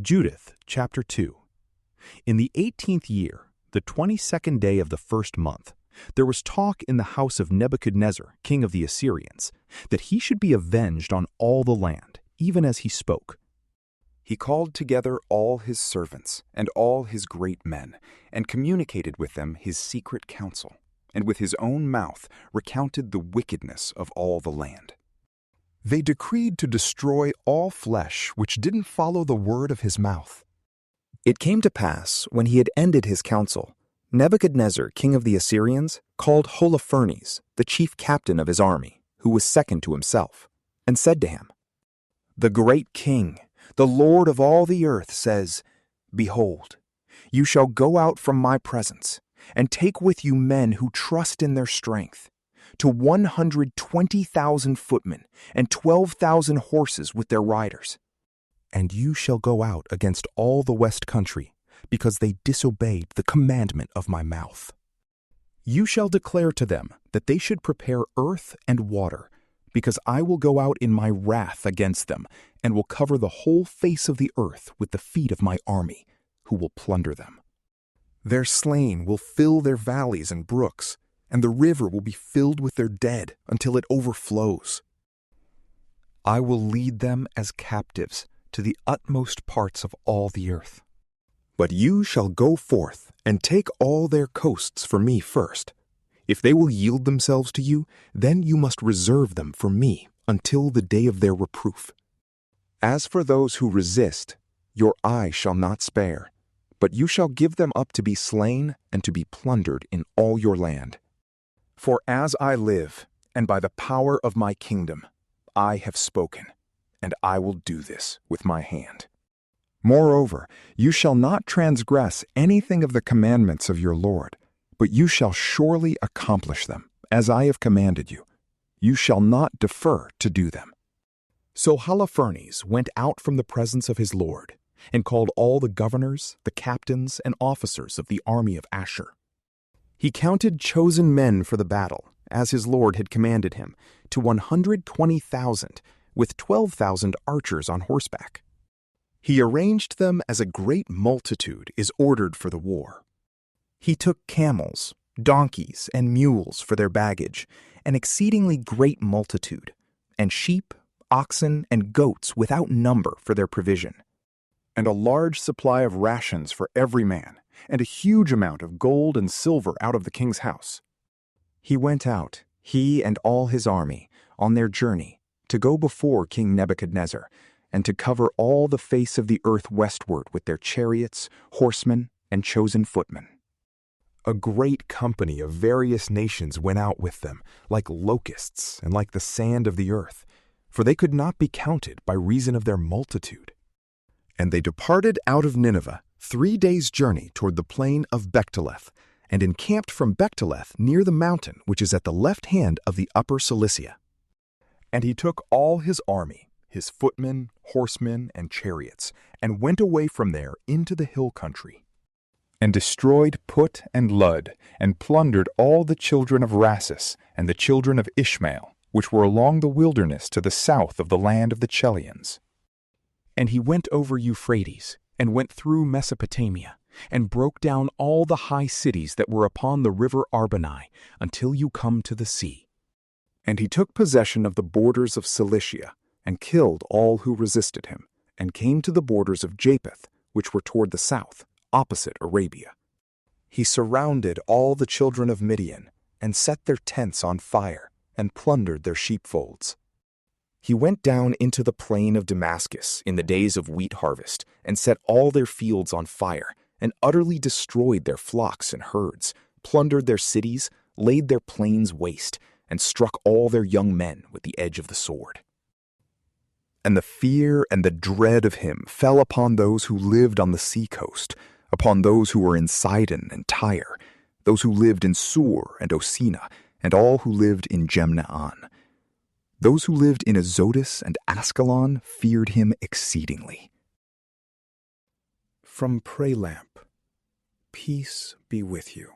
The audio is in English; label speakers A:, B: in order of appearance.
A: Judith, chapter 2. In the 18th year, the 22nd day of the first month, there was talk in the house of Nebuchadnezzar, king of the Assyrians, that he should be avenged on all the land, even as he spoke. He called together all his servants and all his great men, and communicated with them his secret counsel, and with his own mouth recounted the wickedness of all the land. They decreed to destroy all flesh which didn't follow the word of his mouth. It came to pass, when he had ended his counsel, Nebuchadnezzar, king of the Assyrians, called Holofernes, the chief captain of his army, who was second to himself, and said to him, "The great king, the Lord of all the earth, says, Behold, you shall go out from my presence, and take with you men who trust in their strength, to 120,000 footmen and 12,000 horses with their riders. And you shall go out against all the west country, because they disobeyed the commandment of my mouth. You shall declare to them that they should prepare earth and water, because I will go out in my wrath against them, and will cover the whole face of the earth with the feet of my army, who will plunder them. Their slain will fill their valleys and brooks, and the river will be filled with their dead until it overflows. I will lead them as captives to the utmost parts of all the earth. But you shall go forth and take all their coasts for me first. If they will yield themselves to you, then you must reserve them for me until the day of their reproof. As for those who resist, your eye shall not spare, but you shall give them up to be slain and to be plundered in all your land. For as I live, and by the power of my kingdom, I have spoken, and I will do this with my hand. Moreover, you shall not transgress anything of the commandments of your Lord, but you shall surely accomplish them, as I have commanded you. You shall not defer to do them." So Holofernes went out from the presence of his Lord, and called all the governors, the captains, and officers of the army of Ashur. He counted chosen men for the battle, as his Lord had commanded him, to 120,000, with 12,000 archers on horseback. He arranged them as a great multitude is ordered for the war. He took camels, donkeys, and mules for their baggage, an exceedingly great multitude, and sheep, oxen, and goats without number for their provision, and a large supply of rations for every man, and a huge amount of gold and silver out of the king's house. He went out, he and all his army, on their journey, to go before King Nebuchadnezzar, and to cover all the face of the earth westward with their chariots, horsemen, and chosen footmen. A great company of various nations went out with them, like locusts and like the sand of the earth, for they could not be counted by reason of their multitude. And they departed out of Nineveh 3 days' journey toward the plain of Bechteleth, and encamped from Bechteleth near the mountain which is at the left hand of the upper Cilicia. And he took all his army, his footmen, horsemen, and chariots, and went away from there into the hill country, and destroyed Put and Lud, and plundered all the children of Rassus and the children of Ishmael, which were along the wilderness to the south of the land of the Chelians. And he went over Euphrates, and went through Mesopotamia, and broke down all the high cities that were upon the river Arbanai, until you come to the sea. And he took possession of the borders of Cilicia, and killed all who resisted him, and came to the borders of Japheth, which were toward the south, opposite Arabia. He surrounded all the children of Midian, and set their tents on fire, and plundered their sheepfolds. He went down into the plain of Damascus in the days of wheat harvest, and set all their fields on fire, and utterly destroyed their flocks and herds, plundered their cities, laid their plains waste, and struck all their young men with the edge of the sword. And the fear and the dread of him fell upon those who lived on the seacoast, upon those who were in Sidon and Tyre, those who lived in Sur and Osina, and all who lived in Gemnaan. Those who lived in Azotus and Askelon feared him exceedingly. From PrayLamp, peace be with you.